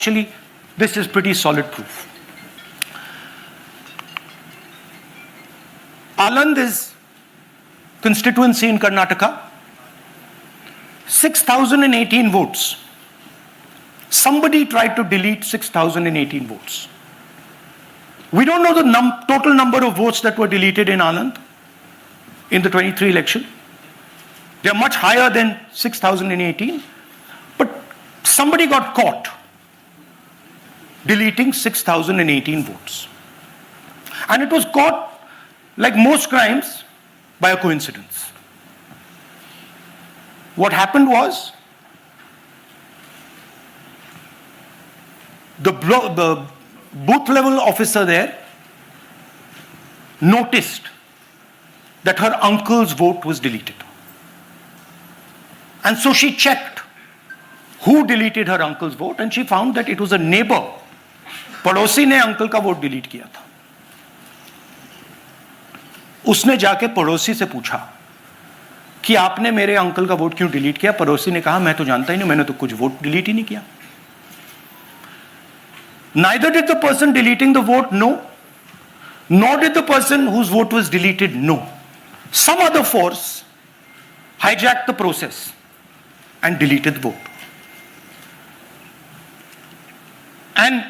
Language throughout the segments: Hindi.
Actually, this is pretty solid proof. Aland is constituency in Karnataka. 6,018 votes. Somebody tried to delete 6,018 votes. We don't know the total number of votes that were deleted in Aland in the 23 election. They are much higher than 6,018. But somebody got caught deleting 6,018 votes. And it was caught, like most crimes, by a coincidence. What happened was, the booth level officer there noticed that her uncle's vote was deleted. And so she checked who deleted her uncle's vote, and she found that it was a neighbor. पड़ोसी ने अंकल का वोट डिलीट किया था. उसने जाके पड़ोसी से पूछा कि आपने मेरे अंकल का वोट क्यों डिलीट किया. पड़ोसी ने कहा मैं तो जानता ही नहीं, मैंने तो कुछ वोट डिलीट ही नहीं किया. Neither did the person deleting the vote know, nor did the person whose vote was deleted know. Some other force hijacked the process and deleted the vote. And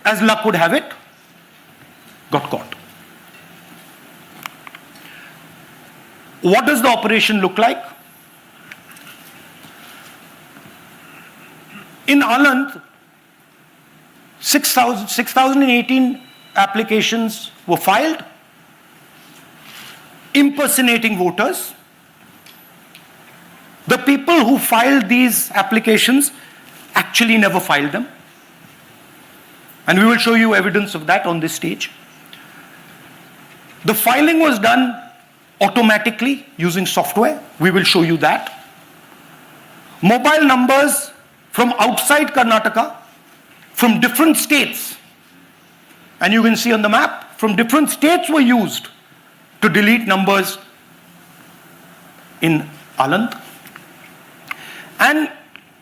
as luck would have it, got caught. What does the operation look like? In Aland, 6,018 applications were filed, impersonating voters. The people who filed these applications actually never filed them. And we will show you evidence of that on this stage. The filing was done automatically using software. We will show you that. Mobile numbers from outside Karnataka, from different states, and you can see on the map, from different states were used to delete numbers in Aland. And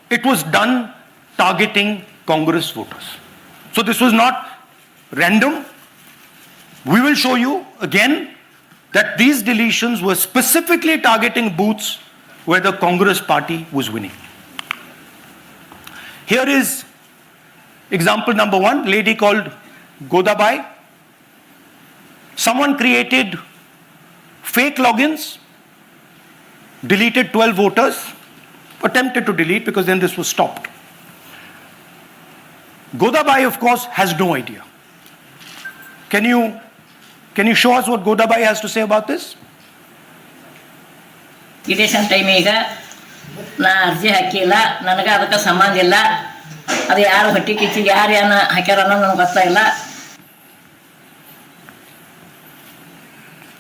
it was done targeting Congress voters. So this was not random. We will show you again that these deletions were specifically targeting booths where the Congress party was winning. Here is example number one, lady called Godabai. Someone created fake logins, deleted 12 voters, attempted to delete because then this was stopped. Godabai, of course, has no idea. Can you show us what Godabai has to say about this? Election time ಈಗ ನಾ ಅರ್ಜಿ ಹಾಕಿಲ್ಲ, ನನಗೆ ಅದಕ್ಕೆ ಸಂಬಂಧ ಇಲ್ಲ. ಅದು ಯಾರು ಹೊಟ್ಟಿ ಕಿಚ್ಚಿ ಯಾರು ಏನ ಹಾಕ್ಯಾರ ಅನ್ನೋದು ನನಗೆ ಗೊತ್ತಾಗಿಲ್ಲ.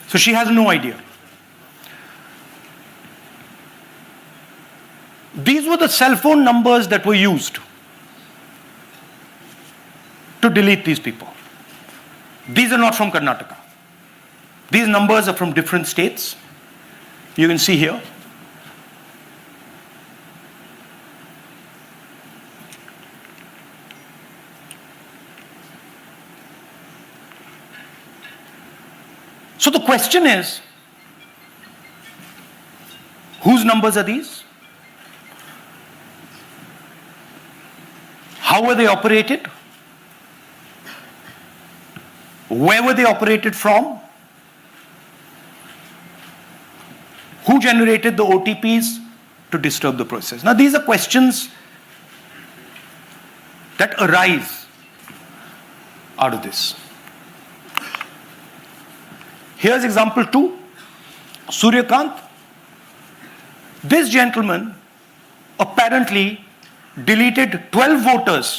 So she has no idea. These were the cell phone numbers that were used to delete these people. These are not from Karnataka. These numbers are from different states. You can see here. So the question is, whose numbers are these? How were they operated? Where were they operated from? Who generated the OTPs to disturb the process? Now these are questions that arise out of this. Here's example 2, Suryakant. This gentleman apparently deleted 12 voters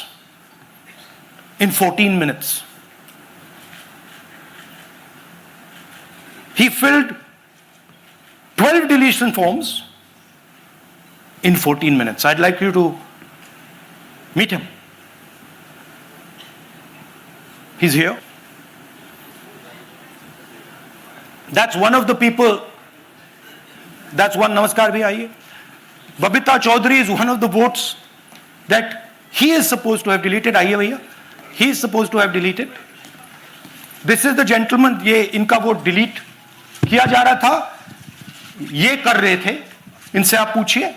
in 14 minutes. He filled 12 deletion forms in 14 minutes. I'd like you to meet him. He's here. That's one of the people. That's one. Namaskar bhi, aaiye. Babita Chaudhary is one of the votes that He is supposed to have deleted. आइए भैया, he is supposed to have deleted. This is the gentleman. ये इनका वोट डिलीट किया जा रहा था, ये कर रहे थे. इनसे आप पूछिए,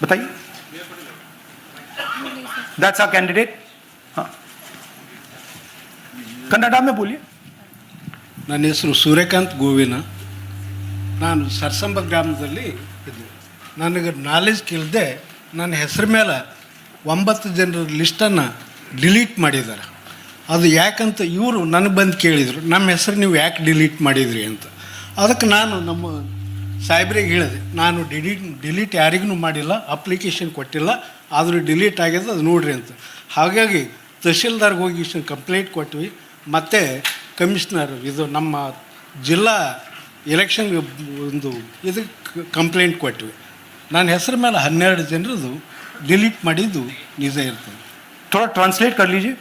बताइए. That's our candidate. हाँ, कन्नಡ में बोलिए. ನನ್ನ ಹೆಸರು ಸೂರ್ಯಕಾಂತ್ ಗೋವಿನ. ನಾನು ಸರ್ಸಂಬ ಗ್ರಾಮದಲ್ಲಿ ಇದ್ದೆ. ನನಗೆ ನಾಲೆಜ್ ಕೇಳಿದೆ, ನನ್ನ ಹೆಸರು ಮೇಲೆ 9 ಜನರ ಲಿಸ್ಟನ್ನು ಡಿಲೀಟ್ ಮಾಡಿದ್ದಾರೆ. ಅದು ಯಾಕಂತ ಇವರು ನನಗೆ ಬಂದು ಕೇಳಿದರು, ನಮ್ಮ ಹೆಸರು ನೀವು ಯಾಕೆ ಡಿಲೀಟ್ ಮಾಡಿದ್ರಿ ಅಂತ. ಅದಕ್ಕೆ ನಾನು ನಮ್ಮ ಸಾಹೇಬ್ರಿಗೆ ಹೇಳಿದೆ, ನಾನು ಡಿಲೀಟ್ ಯಾರಿಗೂ ಮಾಡಿಲ್ಲ, ಅಪ್ಲಿಕೇಶನ್ ಕೊಟ್ಟಿಲ್ಲ, ಆದರೂ ಡಿಲೀಟ್ ಆಗಿದೆ, ಅದು ನೋಡ್ರಿ ಅಂತ. ಹಾಗಾಗಿ ತಹಶೀಲ್ದಾರ್ಗೆ ಹೋಗಿ ಕಂಪ್ಲೇಂಟ್ ಕೊಟ್ವಿ. ಮತ್ತು ಕಮಿಷ್ನರ್ ಇದು ನಮ್ಮ ಜಿಲ್ಲಾ ಎಲೆಕ್ಷನ್ ಒಂದು ಇದಕ್ಕೆ ಕಂಪ್ಲೇಂಟ್ ಕೊಟ್ವಿ. ನನ್ನ ಹೆಸರು ಮೇಲೆ 12 ಜನರದು डिलीट ಮಾಡಿದ್ದು ನಿಜ ಇರ್ತದೆ. थोड़ा ट्रांसलेट कर लीजिए.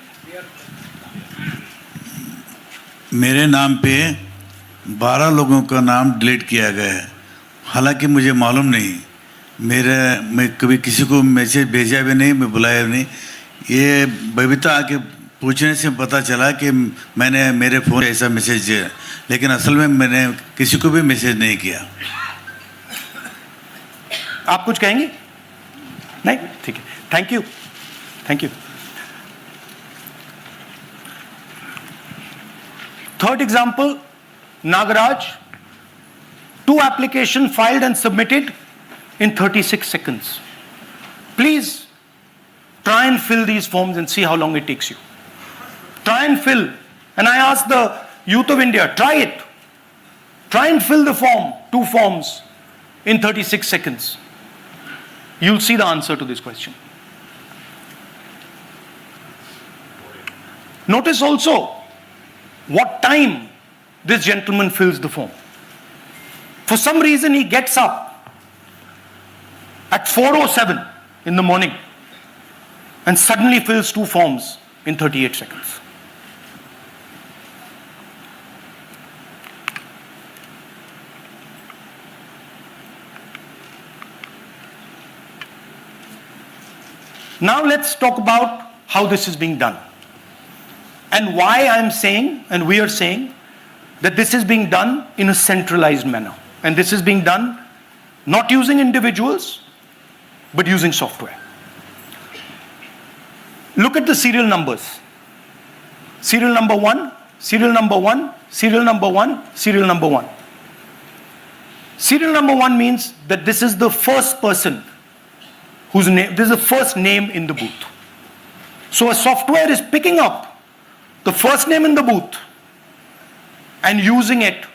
मेरे नाम पे 12 लोगों का नाम डिलीट किया गया है. हालांकि मुझे मालूम नहीं, मैं कभी किसी को मैसेज भेजा भी नहीं, मैं बुलाया भी नहीं. ये बबीता आके पूछने से पता चला कि मैंने मेरे फ़ोन ऐसा मैसेज दिया, लेकिन असल में मैंने किसी को भी मैसेज नहीं किया. आप कुछ कहेंगे? नहीं, ठीक है. Thank you, thank you. Third example, Nagaraj, 2 applications filed and submitted in 36 seconds. Please try and fill these forms and see how long it takes you. Try and fill. And I ask the youth of India, try it. Try and fill the form, 2 forms in 36 seconds. You'll see the answer to this question. Notice also what time this gentleman fills the form. For some reason he gets up at 4:07 in the morning and suddenly fills 2 forms in 38 seconds. Now let's talk about how this is being done and why I'm saying and we are saying that this is being done in a centralized manner, and this is being done not using individuals but using software. Look at the serial numbers. Serial number 1, serial number 1, serial number 1, serial number 1. Serial number 1 means that this is the first person whose name, this is the first name in the booth. So a software is picking up the first name in the booth and using it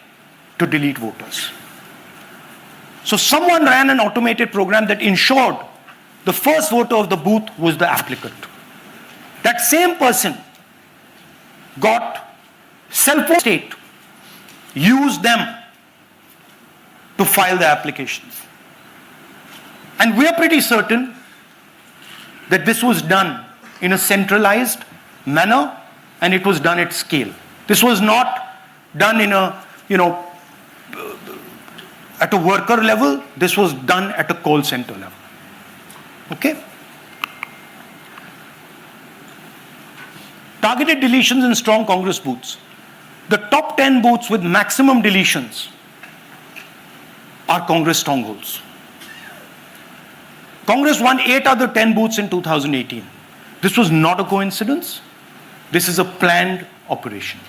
to delete voters. So someone ran an automated program that ensured the first voter of the booth was the applicant. That same person got cell phone state, used them to file the applications. And we are pretty certain that this was done in a centralized manner and it was done at scale. This was not done in a, at a worker level. This was done at a call center level. Okay? Targeted deletions in strong Congress booths. The top 10 booths with maximum deletions are Congress strongholds. Congress won 8 other 10 booths in 2018. This was not a coincidence. This is a planned operation.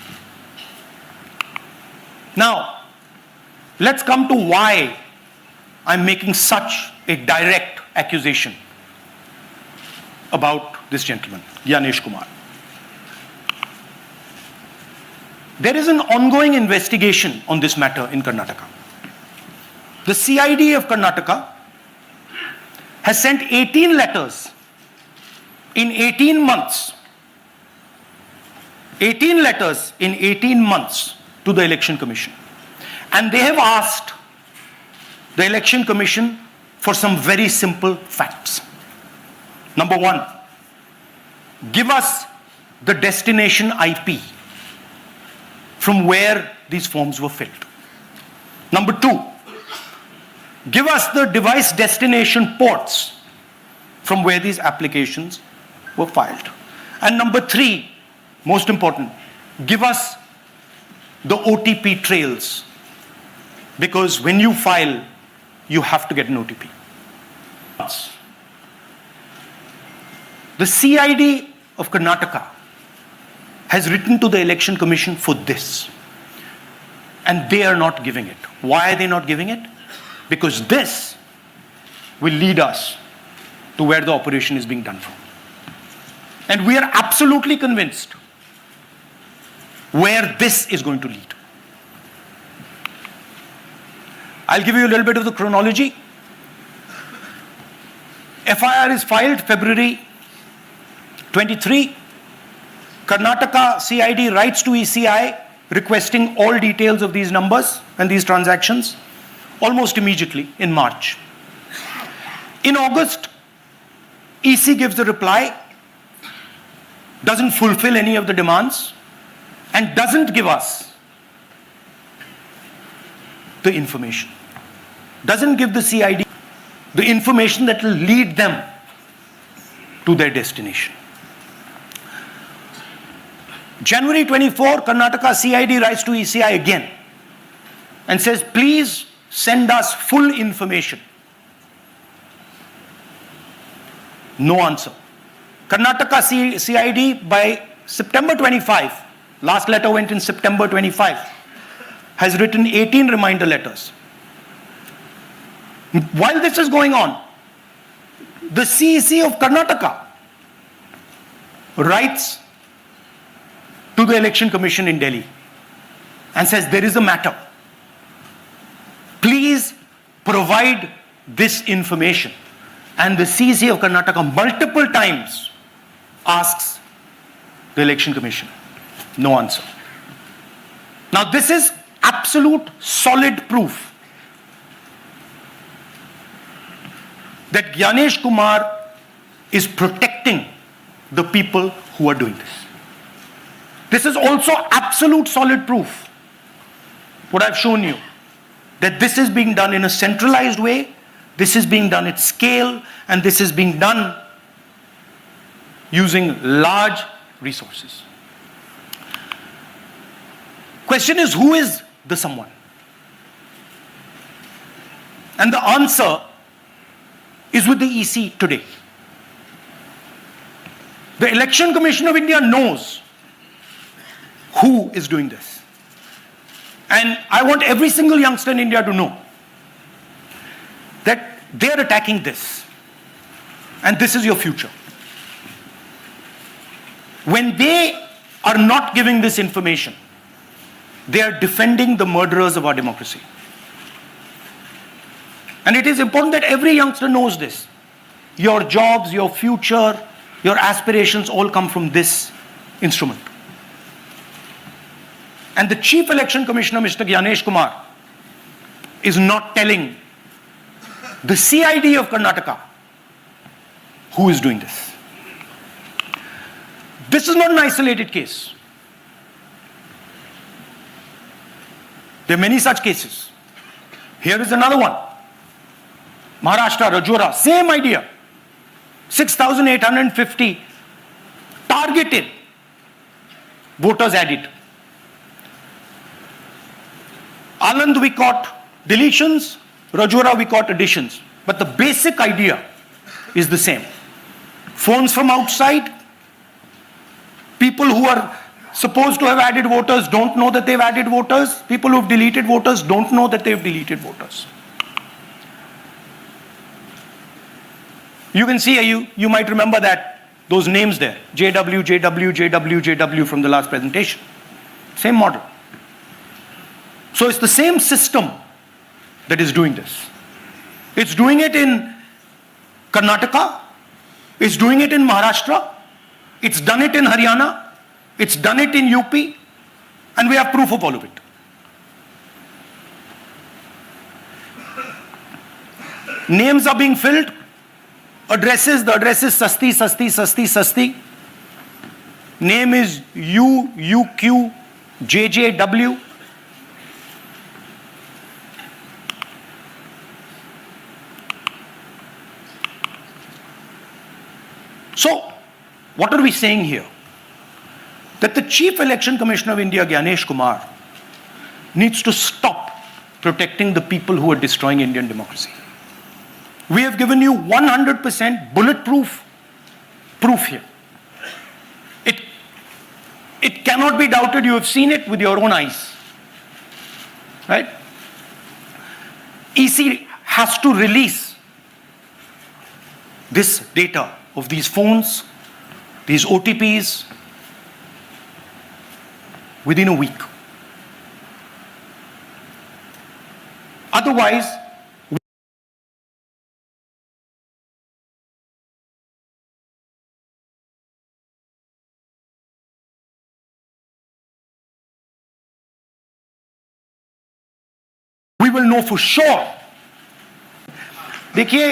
Now, let's come to why I'm making such a direct accusation about this gentleman, Gyanesh Kumar. There is an ongoing investigation on this matter in Karnataka. The CID of Karnataka has sent 18 letters in 18 months. 18 letters in 18 months to the Election Commission. And they have asked the Election Commission for some very simple facts. Number 1, give us the destination IP from where these forms were filled. Number 2, give us the device destination ports from where these applications were filed. And number three, most important, give us the OTP trails, because when you file, you have to get an OTP. The CID of Karnataka has written to the Election Commission for this, and they are not giving it. Why are they not giving it? Because this will lead us to where the operation is being done from. And we are absolutely convinced where this is going to lead. I'll give you a little bit of the chronology. FIR is filed February 23. Karnataka CID writes to ECI requesting all details of these numbers and these transactions almost immediately in March. In August, EC gives a reply, doesn't fulfill any of the demands, and doesn't give us the information. Doesn't give the CID the information that will lead them to their destination. January 24, Karnataka CID writes to ECI again and says, please send us full information. No answer. Karnataka CID by September 25, last letter went in September 25, has written 18 reminder letters. While this is going on, the CEC of Karnataka writes to the Election Commission in Delhi and says, there is a matter. Please provide this information. And the CEC of Karnataka multiple times asks the Election Commission. No answer. Now this is absolute solid proof that Gyanesh Kumar is protecting the people who are doing this. This is also absolute solid proof, what I've shown you, that this is being done in a centralized way, this is being done at scale, and this is being done using large resources. Question is, who is the someone? And the answer is with the EC today. The Election Commission of India knows who is doing this. And I want every single youngster in India to know that they are attacking this. And this is your future. When they are not giving this information, they are defending the murderers of our democracy. And it is important that every youngster knows this. Your jobs, your future, your aspirations all come from this instrument. And the Chief Election Commissioner, Mr. Gyanesh Kumar, is not telling the CID of Karnataka who is doing this. This is not an isolated case. There are many such cases. Here is another one. Maharashtra, Rajora, same idea. 6,850 targeted voters added. Anand we caught deletions, Rajora we caught additions. But the basic idea is the same. Phones from outside, people who are supposed to have added voters don't know that they've added voters, people who've deleted voters don't know that they've deleted voters. You can see, you might remember that, those names there, JW, JW, JW, JW from the last presentation. Same model. So it's the same system that is doing this. It's doing it in Karnataka, it's doing it in Maharashtra, it's done it in Haryana, it's done it in UP, and we have proof of all of it. Names are being filled. Addresses, the address is Sasti, Sasti, Sasti, Sasti. Name is UQ, JJW. what are we saying here? That the Chief Election Commissioner of India, Gyanesh Kumar, needs to stop protecting the people who are destroying Indian democracy. We have given you 100% bulletproof proof here. It cannot be doubted. You have seen it with your own eyes. Right? EC has to release this data of these phones, these OTPs, within a week. Otherwise, we will know for sure. देखिए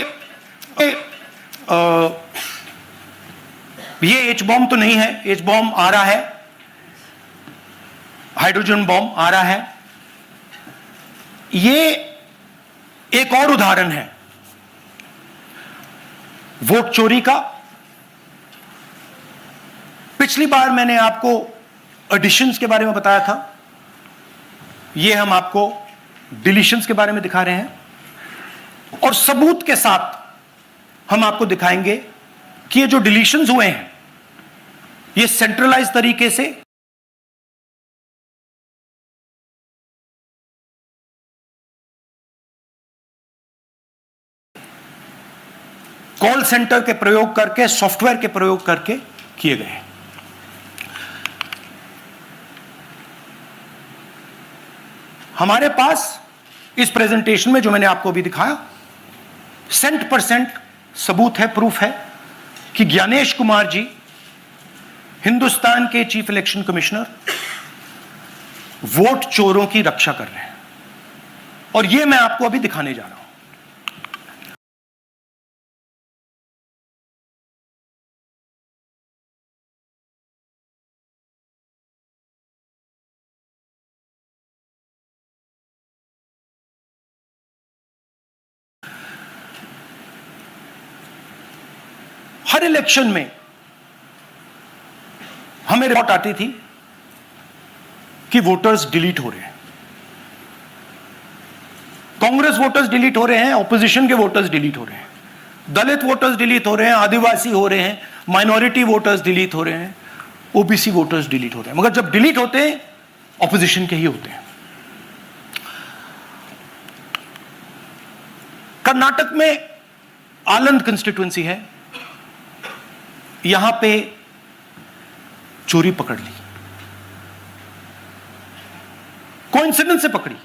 ये एच बॉम्ब तो नहीं है, एच बॉम्ब आ रहा है, हाइड्रोजन बॉम्ब आ रहा है. ये एक और उदाहरण है वोट चोरी का. पिछली बार मैंने आपको एडिशंस के बारे में बताया था, ये हम आपको डिलीशंस के बारे में दिखा रहे हैं, और सबूत के साथ हम आपको दिखाएंगे कि ये जो डिलीशंस हुए हैं ये सेंट्रलाइज तरीके से कॉल सेंटर के प्रयोग करके, सॉफ्टवेयर के प्रयोग करके किए गए हैं. हमारे पास इस प्रेजेंटेशन में जो मैंने आपको अभी दिखाया 100% सबूत है, प्रूफ है कि ज्ञानेश कुमार जी हिंदुस्तान के चीफ इलेक्शन कमिश्नर वोट चोरों की रक्षा कर रहे हैं. और यह मैं आपको अभी दिखाने जा रहा हूं. हर इलेक्शन में हमें रिपोर्ट आती थी कि वोटर्स डिलीट हो रहे हैं. कांग्रेस वोटर्स डिलीट हो रहे हैं, ऑपोजिशन के वोटर्स डिलीट हो रहे हैं, दलित वोटर्स डिलीट हो रहे हैं, आदिवासी हो रहे हैं, माइनॉरिटी वोटर्स डिलीट हो रहे हैं, ओबीसी वोटर्स डिलीट हो रहे हैं. मगर जब डिलीट होते हैं ऑपोजिशन के ही होते हैं. कर्नाटक में आलंद कंस्टिट्यूएंसी है, यहां पे चोरी पकड़ ली, कोइंसिडेंस से पकड़ी.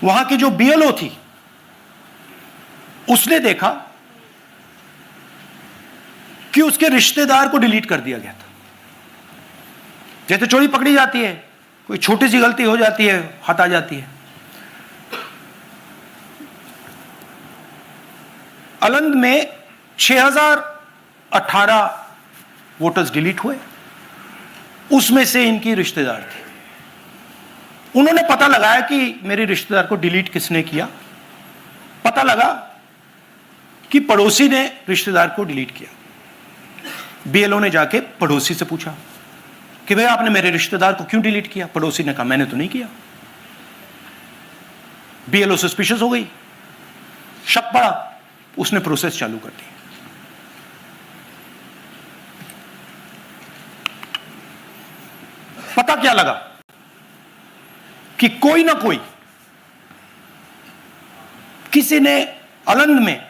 वहां की जो बीएलओ थी उसने देखा कि उसके रिश्तेदार को डिलीट कर दिया गया था. जैसे चोरी पकड़ी जाती है, कोई छोटी सी गलती हो जाती है, हाथ आ जाती है. आलंद में 6018 वोटर्स डिलीट हुए, उसमें से इनकी रिश्तेदार थे. उन्होंने पता लगाया कि मेरे रिश्तेदार को डिलीट किसने किया. पता लगा कि पड़ोसी ने रिश्तेदार को डिलीट किया. बीएलओ ने जाके पड़ोसी से पूछा कि भाई आपने मेरे रिश्तेदार को क्यों डिलीट किया. पड़ोसी ने कहा मैंने तो नहीं किया. बीएलओ सस्पिशियस हो गई, शक पड़ा, उसने प्रोसेस चालू कर दी. पता क्या लगा कि कोई ना कोई, किसी ने आलंद में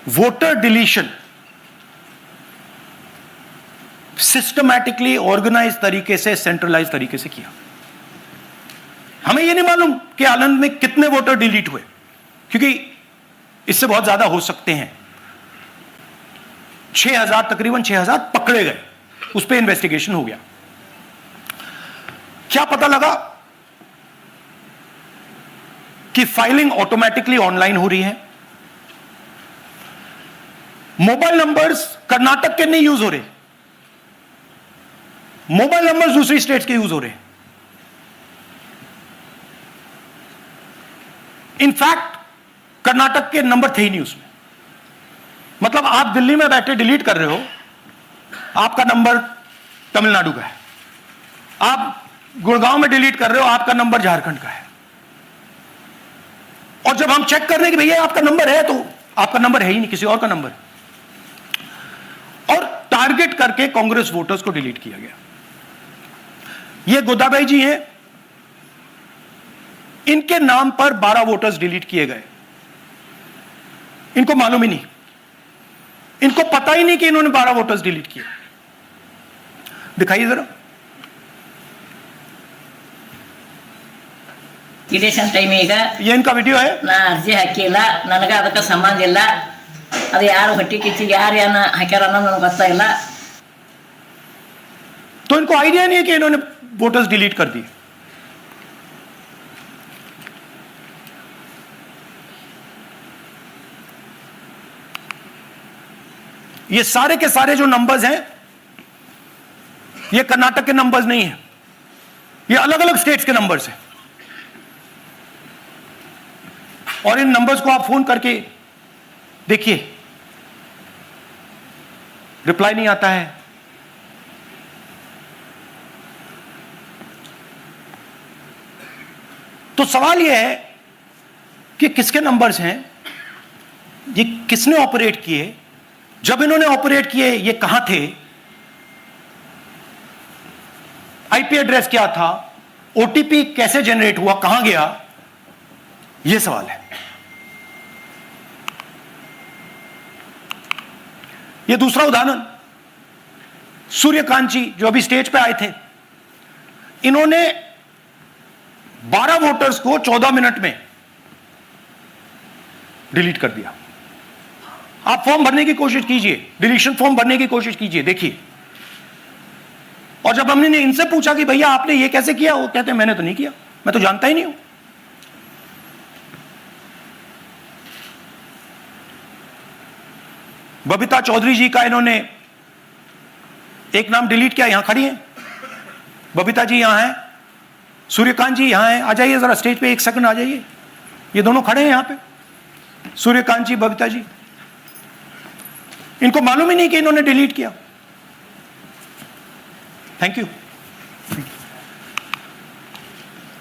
वोटर डिलीशन सिस्टमैटिकली ऑर्गेनाइज तरीके से, सेंट्रलाइज तरीके से किया. हमें यह नहीं मालूम कि आलंद में कितने वोटर डिलीट हुए, क्योंकि इससे बहुत ज्यादा हो सकते हैं. 6000, तकरीबन 6000 पकड़े गए, उस पर इन्वेस्टिगेशन हो गया. क्या पता लगा कि फाइलिंग ऑटोमेटिकली ऑनलाइन हो रही है. मोबाइल नंबर्स कर्नाटक के नहीं यूज हो रहे, मोबाइल नंबर्स दूसरी स्टेट्स के यूज हो रहे हैं. इनफैक्ट कर्नाटक के नंबर थे ही नहीं उसमें। मतलब आप दिल्ली में बैठे डिलीट कर रहे हो, आपका नंबर तमिलनाडु का है। आप गुड़गांव में डिलीट कर रहे हो, आपका नंबर झारखंड का है। और जब हम चेक कर रहे हैं कि भैया आपका नंबर है, तो आपका नंबर है ही नहीं, किसी और का नंबर है। और टारगेट करके कांग्रेस वोटर्स को डिलीट किया गया। ये गोदाबाई जी हैं, इनके नाम पर 12 वोटर्स डिलीट किए गए। इनको मालूम ही नहीं, इनको पता ही नहीं कि इन्होंने 12 वोटर्स डिलीट किए। दिखाइए जरा। ಇಲೆಕ್ಷನ್ ಟೈಮಿಗ ये इनका वीडियो है। ನಾ ಅರ್ಜಿ ಹಾಕಿಲ್ಲ, ನನಗೆ ಅದಕ್ಕೆ ಸಂಬಂಧ ಇಲ್ಲ. ಅದು ಯಾರು ಹೊಟ್ಟಿ ಕಿಚ್ಚಿಗೆ ಯಾರು ಏನ ಹಾಕ್ಯಾರ ಅನ್ನೋದು ನನಗೆ ಗೊತ್ತಾಗಿಲ್ಲ. तो इनको आइडिया नहीं है कि इन्होंने वोटर्स डिलीट कर दिए। ये सारे के सारे जो नंबर्स हैं, ये कर्नाटक के नंबर्स नहीं है, ये अलग अलग स्टेट्स के नंबर्स हैं। और इन नंबर्स को आप फोन करके देखिए, रिप्लाई नहीं आता है। तो सवाल यह है कि किसके नंबर्स हैं, ये किसने ऑपरेट किए, जब इन्होंने ऑपरेट किए ये कहां थे, आईपी एड्रेस क्या था, ओटीपी कैसे जनरेट हुआ, कहां गया, यह सवाल है। यह दूसरा उदाहरण, सूर्यकांत जी जो अभी स्टेज पे आए थे, इन्होंने 12 वोटर्स को 14 मिनट में डिलीट कर दिया। आप फॉर्म भरने की कोशिश कीजिए, डिलीशन फॉर्म भरने की कोशिश कीजिए, देखिए। और जब हमने इनसे पूछा कि भैया आपने ये कैसे किया, वो कहते हैं मैंने तो नहीं किया, मैं तो जानता ही नहीं हूं। बबीता चौधरी जी का इन्होंने एक नाम डिलीट किया, यहां खड़ी हैं बबीता जी, यहां हैं, सूर्यकांत जी यहां हैं, आ जाइए जरा स्टेज पे, एक सेकंड आ जाइए। ये दोनों खड़े हैं यहां पे, सूर्यकांत जी, बबीता जी। इनको मालूम ही नहीं कि इन्होंने डिलीट किया। Thank you.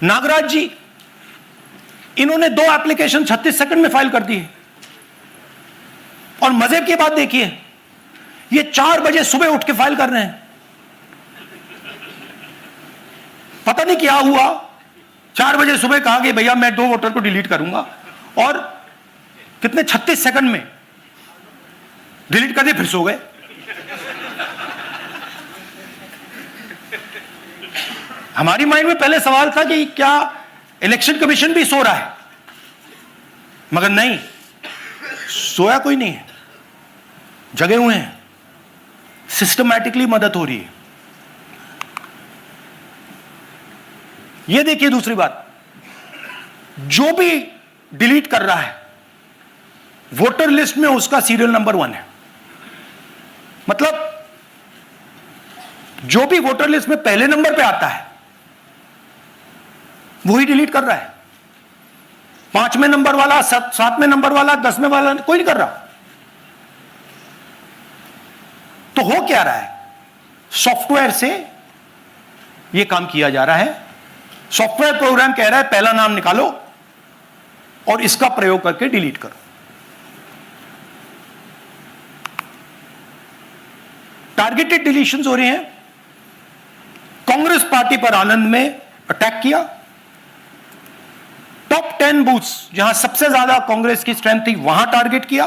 नागराज जी, इन्होंने 2 एप्लीकेशन 36 सेकंड में फाइल कर दी है। और मजे की बात देखिए, ये 4 बजे सुबह उठ के फाइल कर रहे हैं। पता नहीं क्या हुआ, 4 बजे सुबह कहा कि भैया मैं 2 वोटर को डिलीट करूंगा, और कितने 36 सेकंड में डिलीट कर दिए, फिर सो गए। हमारी माइंड में पहले सवाल था कि क्या इलेक्शन कमीशन भी सो रहा है, मगर नहीं, सोया कोई नहीं है, जगे हुए हैं, सिस्टमैटिकली मदद हो रही है। यह देखिए दूसरी बात, जो भी डिलीट कर रहा है वोटर लिस्ट में उसका सीरियल नंबर 1 है। मतलब जो भी वोटर लिस्ट में पहले नंबर पे आता है वही डिलीट कर रहा है। 5वें नंबर वाला, 7वें नंबर वाला, 10वें वाला कोई नहीं कर रहा। तो हो क्या रहा है, सॉफ्टवेयर से यह काम किया जा रहा है। सॉफ्टवेयर प्रोग्राम कह रहा है पहला नाम निकालो और इसका प्रयोग करके डिलीट करो। टारगेटेड डिलीशंस हो रहे हैं। कांग्रेस पार्टी पर आनंद में अटैक किया। टॉप 10 बूथ्स जहां सबसे ज्यादा कांग्रेस की स्ट्रेंथ थी वहां टारगेट किया।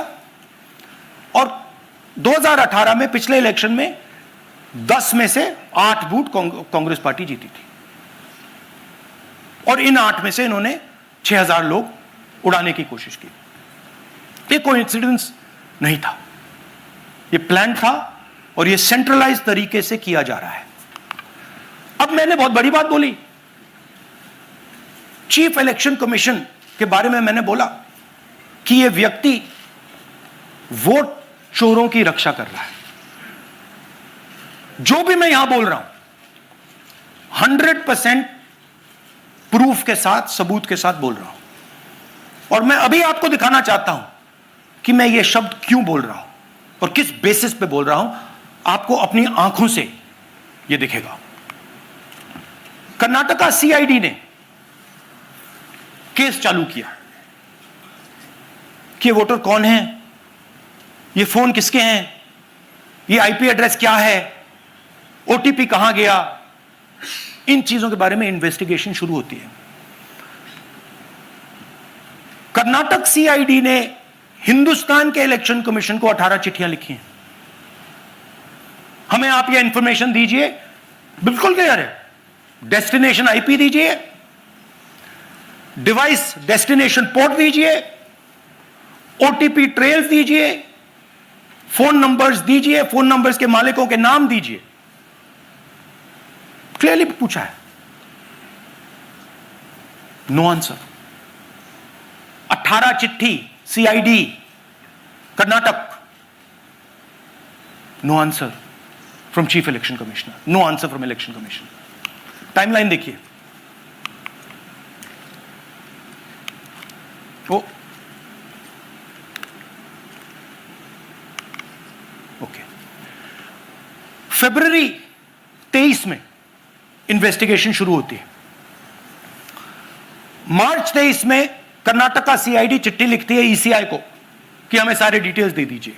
और 2018 में पिछले इलेक्शन में 10 में से 8 बूथ कांग्रेस पार्टी जीती थी, और इन 8 में से इन्होंने 6000 लोग उड़ाने की कोशिश की। ये कोइंसिडेंस नहीं था, ये प्लान था, और ये सेंट्रलाइज तरीके से किया जा रहा है। अब मैंने बहुत बड़ी बात बोली, चीफ इलेक्शन कमीशन के बारे में मैंने बोला कि यह व्यक्ति वोट चोरों की रक्षा कर रहा है। जो भी मैं यहां बोल रहा हूं 100% प्रूफ के साथ, सबूत के साथ बोल रहा हूं। और मैं अभी आपको दिखाना चाहता हूं कि मैं ये शब्द क्यों बोल रहा हूं और किस बेसिस पे बोल रहा हूं। आपको अपनी आंखों से ये दिखेगा। कर्नाटका सीआईडी ने केस चालू किया कि वोटर कौन है, ये फोन किसके हैं, ये आईपी एड्रेस क्या है, ओटीपी कहां गया, इन चीजों के बारे में इन्वेस्टिगेशन शुरू होती है। कर्नाटक सीआईडी ने हिंदुस्तान के इलेक्शन कमीशन को 18 चिट्ठियां लिखी हैं। हमें आप ये इंफॉर्मेशन दीजिए, बिल्कुल क्लियर है, डेस्टिनेशन आईपी दीजिए, डिवाइस डेस्टिनेशन पोर्ट दीजिए, ओटीपी ट्रेल्स दीजिए, फोन नंबर्स दीजिए, फोन नंबर्स के मालिकों के नाम दीजिए। क्लियरली पूछा है, नो आंसर। 18 चिट्ठी CID Karnataka, no answer from chief election commissioner, no answer from election commission. Timeline देखिए, ओके, फरवरी 23 में इन्वेस्टिगेशन शुरू होती है। मार्च 23 में कर्नाटका सीआईडी चिट्ठी लिखती है ईसीआई को कि हमें सारे डिटेल्स दे दीजिए।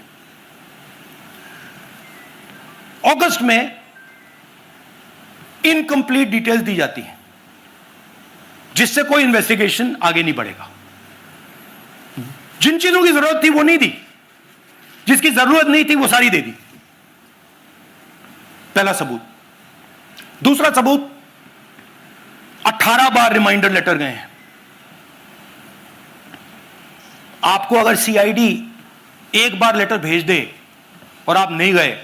अगस्त में इनकंप्लीट डिटेल्स दी जाती हैं, जिससे कोई इन्वेस्टिगेशन आगे नहीं बढ़ेगा। जिन चीजों की जरूरत थी वो नहीं दी, जिसकी जरूरत नहीं थी वो सारी दे दी। पहला सबूत। दूसरा सबूत, 18 बार रिमाइंडर लेटर गए हैं। आपको अगर सीआईडी एक बार लेटर भेज दे और आप नहीं गए,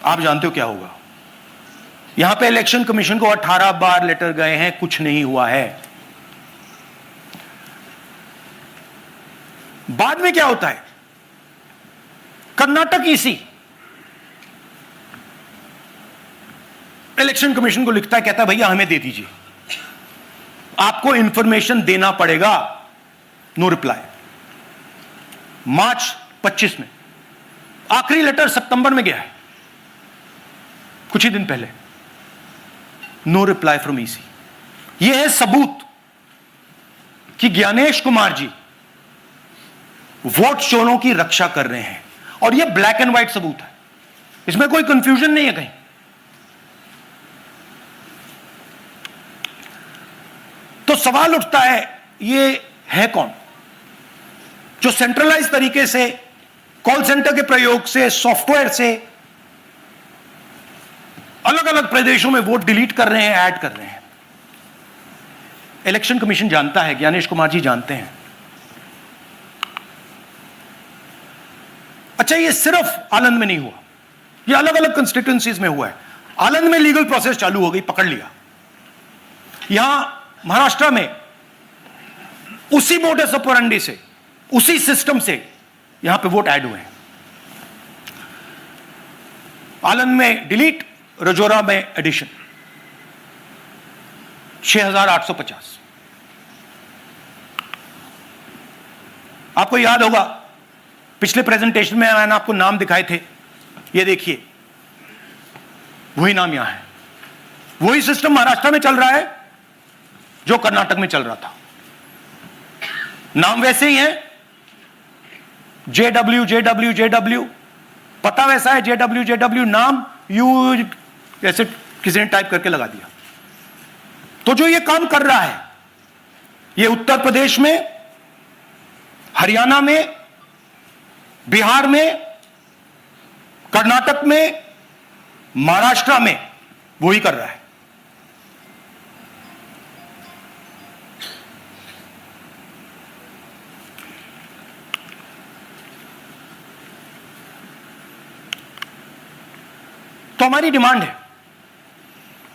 आप जानते हो क्या होगा। यहां पे इलेक्शन कमीशन को 18 बार लेटर गए हैं, कुछ नहीं हुआ है। बाद में क्या होता है, कर्नाटक ईसी इलेक्शन कमीशन को लिखता है, कहता है भैया हमें दे दीजिए, आपको इंफॉर्मेशन देना पड़ेगा। No reply. मार्च 25 में, आखिरी लेटर सितंबर में गया है, कुछ ही दिन पहले। No reply from EC. यह है सबूत कि ज्ञानेश कुमार जी वोट चोरों की रक्षा कर रहे हैं, और यह ब्लैक एंड व्हाइट सबूत है, इसमें कोई कंफ्यूजन नहीं है कहीं। तो सवाल उठता है, ये है कौन जो सेंट्रलाइज तरीके से कॉल सेंटर के प्रयोग से, सॉफ्टवेयर से अलग अलग प्रदेशों में वोट डिलीट कर रहे हैं, ऐड कर रहे हैं। इलेक्शन कमीशन जानता है, ज्ञानेश कुमार जी जानते हैं। अच्छा, ये सिर्फ आनंद में नहीं हुआ, ये अलग अलग कंस्टिट्यूएंसीज में हुआ है। आनंद में लीगल प्रोसेस चालू हो गई, पकड़ लिया। यहां महाराष्ट्र में उसी मोडस ऑपरेंडी से, उसी सिस्टम से यहां पे वोट ऐड हुए हैं। आनंद में डिलीट, रजौरा में एडिशन, 6850। आपको याद होगा पिछले प्रेजेंटेशन में मैंने आपको नाम दिखाए थे, ये देखिए वही नाम यहां है। वही सिस्टम महाराष्ट्र में चल रहा है जो कर्नाटक में चल रहा था। नाम वैसे ही है, जेडब्ल्यू जेडब्ल्यू जेडब्ल्यू, पता वैसा है, जेडब्ल्यू जेडब्ल्यू, नाम यू ऐसे किसी ने टाइप करके लगा दिया। तो जो ये काम कर रहा है, ये उत्तर प्रदेश में, हरियाणा में, बिहार में, कर्नाटक में, महाराष्ट्र में वही कर रहा है। तो हमारी डिमांड है,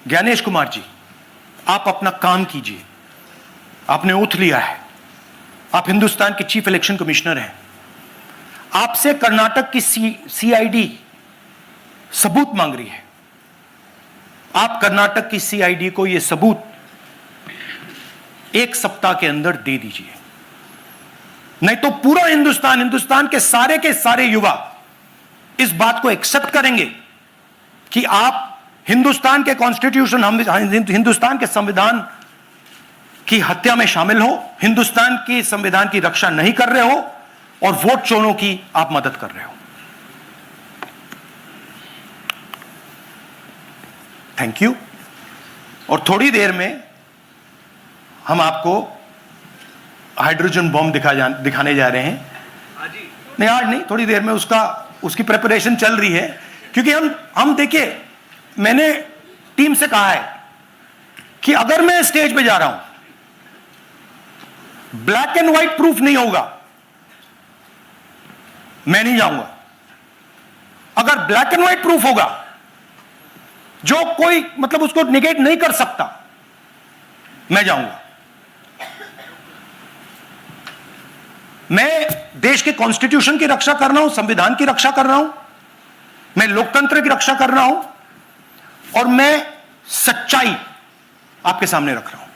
ज्ञानेश कुमार जी, आप अपना काम कीजिए। आपने ओथ लिया है, आप हिंदुस्तान के चीफ इलेक्शन कमिश्नर हैं। आपसे कर्नाटक की सीआईडी सबूत मांग रही है। आप कर्नाटक की सीआईडी को यह सबूत 1 सप्ताह के अंदर दे दीजिए। नहीं तो पूरा हिंदुस्तान के सारे युवा इस बात को एक्सेप्ट करेंगे कि आप हिंदुस्तान के कॉन्स्टिट्यूशन, हिंदुस्तान के संविधान की हत्या में शामिल हो, हिंदुस्तान की संविधान की रक्षा नहीं कर रहे हो और वोट चोरों की आप मदद कर रहे हो। Thank you. और थोड़ी देर में हम आपको हाइड्रोजन बॉम्ब दिखाने जा रहे हैं। नहीं आज नहीं, थोड़ी देर में उसकी प्रिपरेशन चल रही है, क्योंकि हम देखिए, मैंने टीम से कहा है कि अगर मैं स्टेज पे जा रहा हूं, ब्लैक एंड व्हाइट प्रूफ नहीं होगा, मैं नहीं जाऊंगा। अगर ब्लैक एंड व्हाइट प्रूफ होगा, जो कोई मतलब उसको निगेट नहीं कर सकता, मैं जाऊंगा। मैं देश के कॉन्स्टिट्यूशन की रक्षा कर रहा हूं, संविधान की रक्षा कर रहा हूं, मैं लोकतंत्र की रक्षा कर रहा हूं और मैं सच्चाई आपके सामने रख रहा हूं।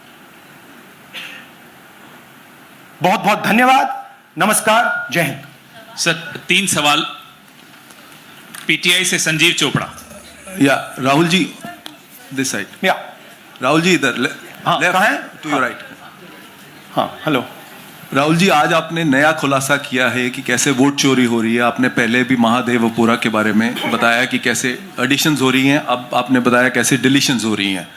बहुत बहुत धन्यवाद, नमस्कार, जय हिंद। सर 3 सवाल। पीटीआई से संजीव चोपड़ा। या राहुल जी, दिस साइड। या राहुल जी इधर, हाँ, कहाँ है? To your right. हाँ, हेलो। राहुल जी, आज आपने नया खुलासा किया है कि कैसे वोट चोरी हो रही है। आपने पहले भी महादेवपुरा के बारे में बताया कि कैसे एडिशंस हो रही हैं, अब आपने बताया कैसे डिलीशंस हो रही हैं।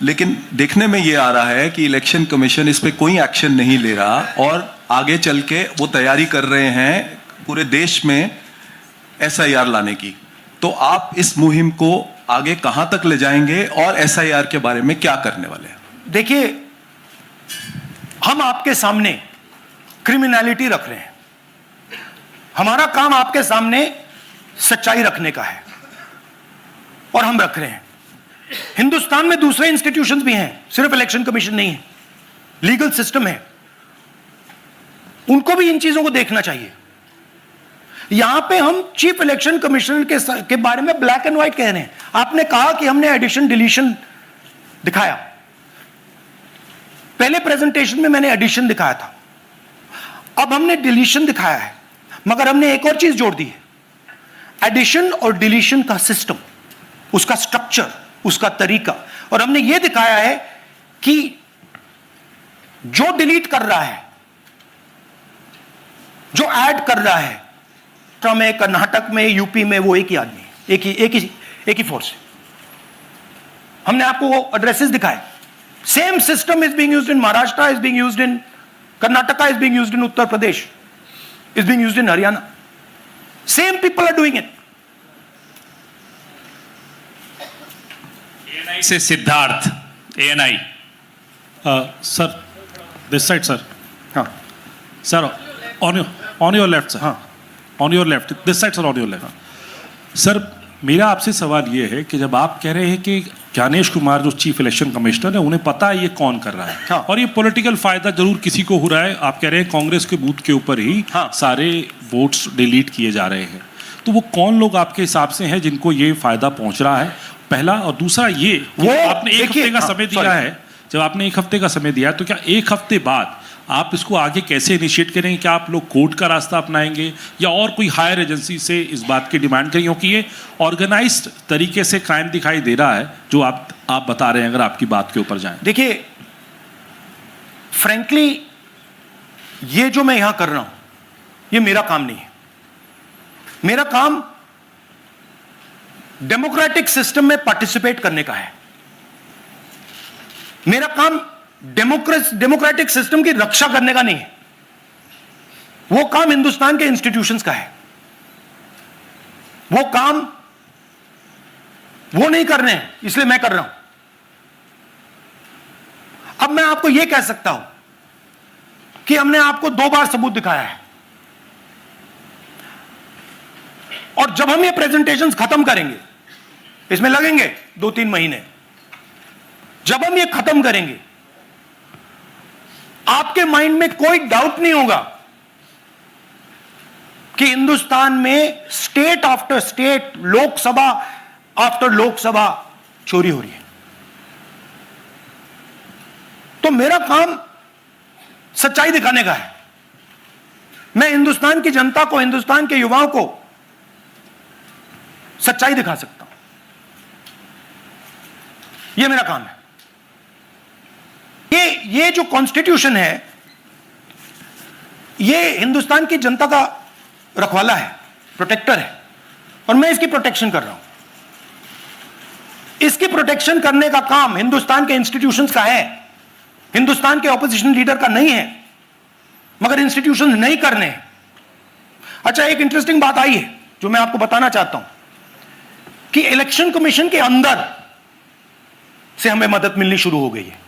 लेकिन देखने में ये आ रहा है कि इलेक्शन कमीशन इस पे कोई एक्शन नहीं ले रहा और आगे चल के वो तैयारी कर रहे हैं पूरे देश में SIR लाने की। तो आप इस मुहिम को आगे कहां तक ले जाएंगे और SIR के बारे में क्या करने वाले हैं? देखिए, हम आपके सामने क्रिमिनलिटी रख रहे हैं, हमारा काम आपके सामने सच्चाई रखने का है और हम रख रहे हैं। हिंदुस्तान में दूसरे इंस्टीट्यूशंस भी हैं, सिर्फ इलेक्शन कमीशन नहीं है, लीगल सिस्टम है, उनको भी इन चीजों को देखना चाहिए। यहां पे हम चीफ इलेक्शन कमिश्नर के बारे में ब्लैक एंड व्हाइट कह रहे हैं। आपने कहा कि हमने एडिशन डिलीशन दिखाया, पहले प्रेजेंटेशन में मैंने एडिशन दिखाया था, अब हमने डिलीशन दिखाया है, मगर हमने एक और चीज जोड़ दी है। एडिशन और डिलीशन का सिस्टम, उसका स्ट्रक्चर, उसका तरीका, और हमने यह दिखाया है कि जो डिलीट कर रहा है, जो ऐड कर रहा है, में कर्नाटक में, यूपी में, वो एक ही आदमी है, एक ही फोर्स है। हमने आपको वो एड्रेसेस दिखाए। Same system is being used in Maharashtra, is being used in Karnataka, is being used in Uttar Pradesh, is being used in Haryana. Same people are doing it. ANI से Siddharth, ANI। Sir this side sir. हाँ sir, on your left sir. हाँ, on your left, this side sir, on your left. Sir मेरा आपसे सवाल ये है कि जब आप कह रहे हैं कि ज्ञानेश कुमार जो चीफ इलेक्शन कमिश्नर है, उन्हें पता है ये कौन कर रहा है, हाँ। और ये पॉलिटिकल फायदा जरूर किसी को हो रहा है, आप कह रहे हैं कांग्रेस के बूथ के ऊपर ही हाँ। सारे वोट्स डिलीट किए जा रहे हैं, तो वो कौन लोग आपके हिसाब से हैं जिनको ये फायदा पहुंच रहा है, पहला। और दूसरा ये, वो आपने एक देखिए, हफ्ते का हाँ, समय दिया sorry। है, जब आपने एक हफ्ते का समय दिया है, तो क्या एक हफ्ते बाद आप इसको आगे कैसे इनिशिएट करेंगे? क्या आप लोग कोर्ट का रास्ता अपनाएंगे या और कोई हायर एजेंसी से इस बात की डिमांड करेंगे? क्योंकि ये ऑर्गेनाइज्ड तरीके से क्राइम दिखाई दे रहा है जो आप बता रहे हैं, अगर आपकी बात के ऊपर जाएं। देखिए, फ्रैंकली ये जो मैं यहां कर रहा हूं, ये मेरा काम नहीं है। मेरा काम डेमोक्रेटिक सिस्टम में पार्टिसिपेट करने का है। मेरा काम डेमोक्रेटिक सिस्टम की रक्षा करने का नहीं है। वो काम हिंदुस्तान के इंस्टीट्यूशंस का है। वो काम वो नहीं कर रहे हैं, इसलिए मैं कर रहा हूं। अब मैं आपको यह कह सकता हूं कि हमने आपको 2 बार सबूत दिखाया है, और जब हम ये प्रेजेंटेशंस खत्म करेंगे, इसमें लगेंगे 2-3 महीने, जब हम ये खत्म करेंगे, आपके माइंड में कोई डाउट नहीं होगा कि हिंदुस्तान में state after state, Lok Sabha after Lok Sabha चोरी हो रही है। तो मेरा काम सच्चाई दिखाने का है। मैं हिंदुस्तान की जनता को, हिंदुस्तान के युवाओं को सच्चाई दिखा सकता हूं। यह मेरा काम है। ये जो कॉन्स्टिट्यूशन है, ये हिंदुस्तान की जनता का रखवाला है, प्रोटेक्टर है, और मैं इसकी प्रोटेक्शन कर रहा हूं। इसकी प्रोटेक्शन करने का काम हिंदुस्तान के इंस्टीट्यूशंस का है, हिंदुस्तान के ऑपोजिशन लीडर का नहीं है, मगर इंस्टीट्यूशंस नहीं करने हैं। अच्छा, एक इंटरेस्टिंग बात आई है जो मैं आपको बताना चाहता हूं कि इलेक्शन कमीशन के अंदर से हमें मदद मिलनी शुरू हो गई है।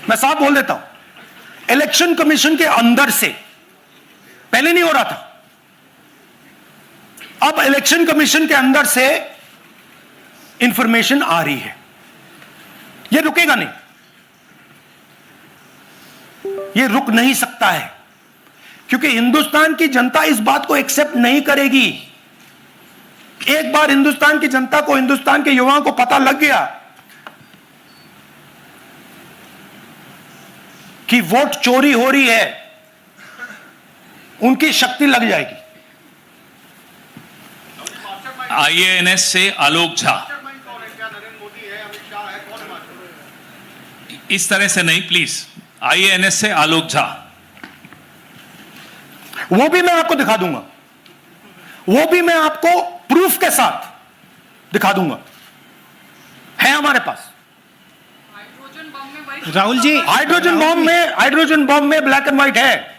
मैं साफ बोल देता हूं, इलेक्शन कमीशन के अंदर से, पहले नहीं हो रहा था, अब इलेक्शन कमीशन के अंदर से इंफॉर्मेशन आ रही है। यह रुकेगा नहीं, यह रुक नहीं सकता है, क्योंकि हिंदुस्तान की जनता इस बात को एक्सेप्ट नहीं करेगी। एक बार हिंदुस्तान की जनता को, हिंदुस्तान के युवाओं को पता लग गया कि वोट चोरी हो रही है, उनकी शक्ति लग जाएगी। आईएएनएस से आलोक झा, इस तरह से नहीं प्लीज। आईएएनएस से आलोक झा। वो भी मैं आपको दिखा दूंगा, वो भी मैं आपको प्रूफ के साथ दिखा दूंगा, है हमारे पास। राहुल जी, हाइड्रोजन बॉम्ब में ब्लैक एंड व्हाइट है।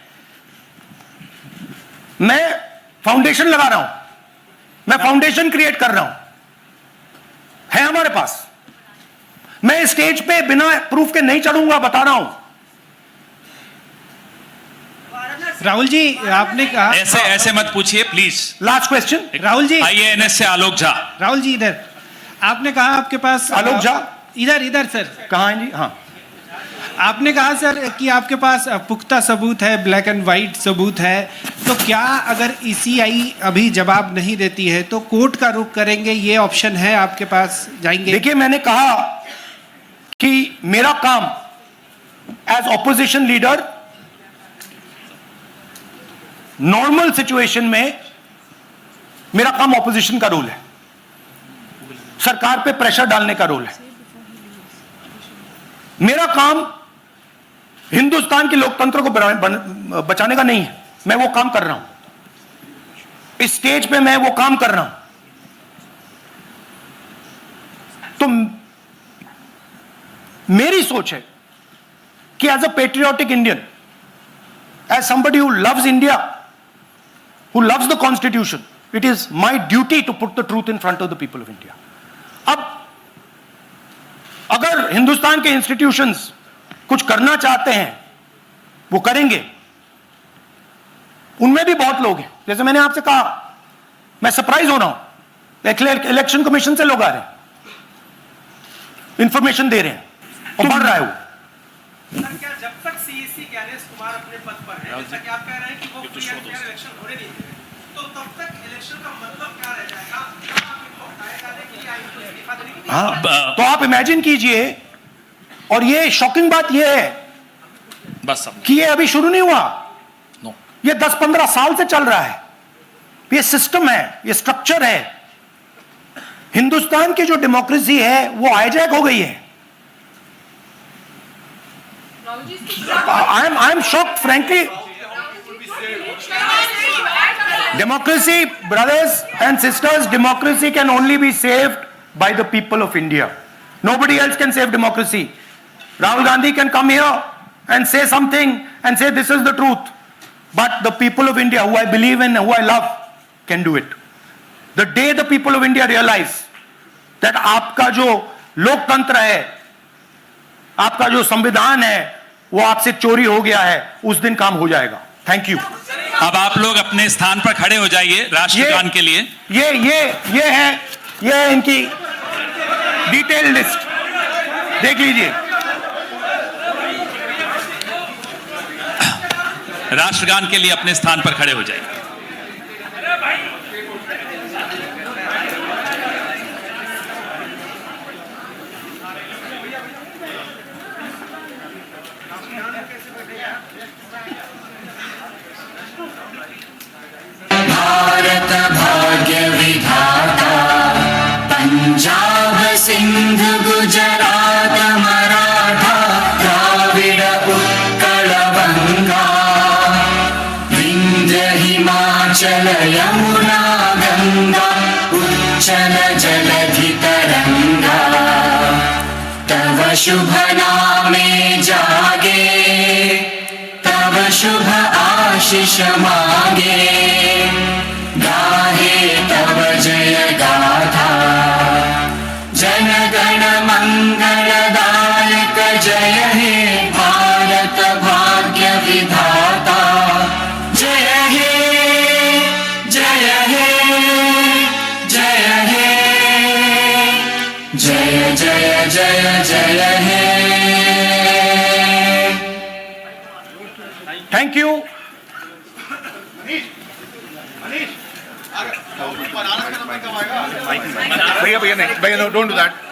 मैं फाउंडेशन लगा रहा हूं, मैं फाउंडेशन क्रिएट कर रहा हूं, है हमारे पास। मैं स्टेज पे बिना प्रूफ के नहीं चढ़ूंगा, बता रहा हूं। राहुल जी, आपने कहा, ऐसे ऐसे मत पूछिए please. Last question, Rahul ji, IANS से आलोक झा। राहुल जी इधर। आपने कहा आपके पास आलोक झा इधर सर। कहां है जी? हाँ, आपने कहा सर कि आपके पास पुख्ता सबूत है, ब्लैक एंड वाइट सबूत है, तो क्या अगर ईसीआई अभी जवाब नहीं देती है तो कोर्ट का रुख करेंगे, ये ऑप्शन है आपके पास, जाएंगे? देखिए, मैंने कहा कि मेरा काम as opposition leader normal situation में, मेरा काम ऑपोजिशन का रोल है, सरकार पे प्रेशर डालने का रोल है। मेरा काम हिंदुस्तान के लोकतंत्र को बचाने का नहीं है। मैं वो काम कर रहा हूं, इस स्टेज पे मैं वो काम कर रहा हूं। तो मेरी सोच है कि as a patriotic Indian, as somebody who loves India, who loves the constitution, it is my duty to put the truth in front of the people of India. अब अगर हिंदुस्तान के इंस्टीट्यूशंस कुछ करना चाहते हैं, वो करेंगे। उनमें भी बहुत लोग हैं, जैसे मैंने आपसे कहा, मैं सरप्राइज हो रहा हूं, इलेक्शन कमीशन से लोग आ रहे हैं, इंफॉर्मेशन दे रहे हैं, और बढ़ रहा है वो। सर, क्या जब तक सीईसी ज्ञानेश कुमार अपने पद पर है, जैसा कि आप कह रहे हैं कि वो फ्री एंड फेयर इलेक्शन होने नहीं देंगे, तो तब तक इलेक्शन का मतलब क्या रह जाएगा? क्या आप इनको हटाए जाने के लिए, इनको इस्तीफा देने के लिए? हाँ, तो आप इमेजिन कीजिए, और ये शॉकिंग बात ये है बस अब कि ये अभी शुरू नहीं हुआ, नो, ये 10-15 साल से चल रहा है। ये सिस्टम है, ये स्ट्रक्चर है। हिंदुस्तान की जो डेमोक्रेसी है वो हाईजैक हो गई है। I am shocked frankly. Democracy, brothers and sisters, democracy can only be saved by the people of India. Nobody else can save democracy. Rahul Gandhi can come here and say something and say this is the truth. But the people of India, who I believe in, who I love, can do it. The day the people of India realize that आपका जो लोकतंत्र है, आपका जो संविधान है, वो आपसे चोरी हो गया है, उस दिन काम हो जाएगा। Thank you. अब आप लोग अपने स्थान पर खड़े हो जाइए राष्ट्रगान के लिए। ये है इनकी डिटेल लिस्ट, देख लीजिए। राष्ट्रगान के लिए अपने स्थान पर खड़े हो जाइए। उच्चल यमुना गंगा उच्चल जलधि तरंगा तव शुभ नामे जागे तव शुभ आशीष मांगे गाहे तव जय गाथा जन गण मंगलदायक जय हे भारत भाग्य विधाता जय हे जय हे जय हे जय जय जय जय हे Thank you. भैया भैया नहीं भैया, no, don't do that.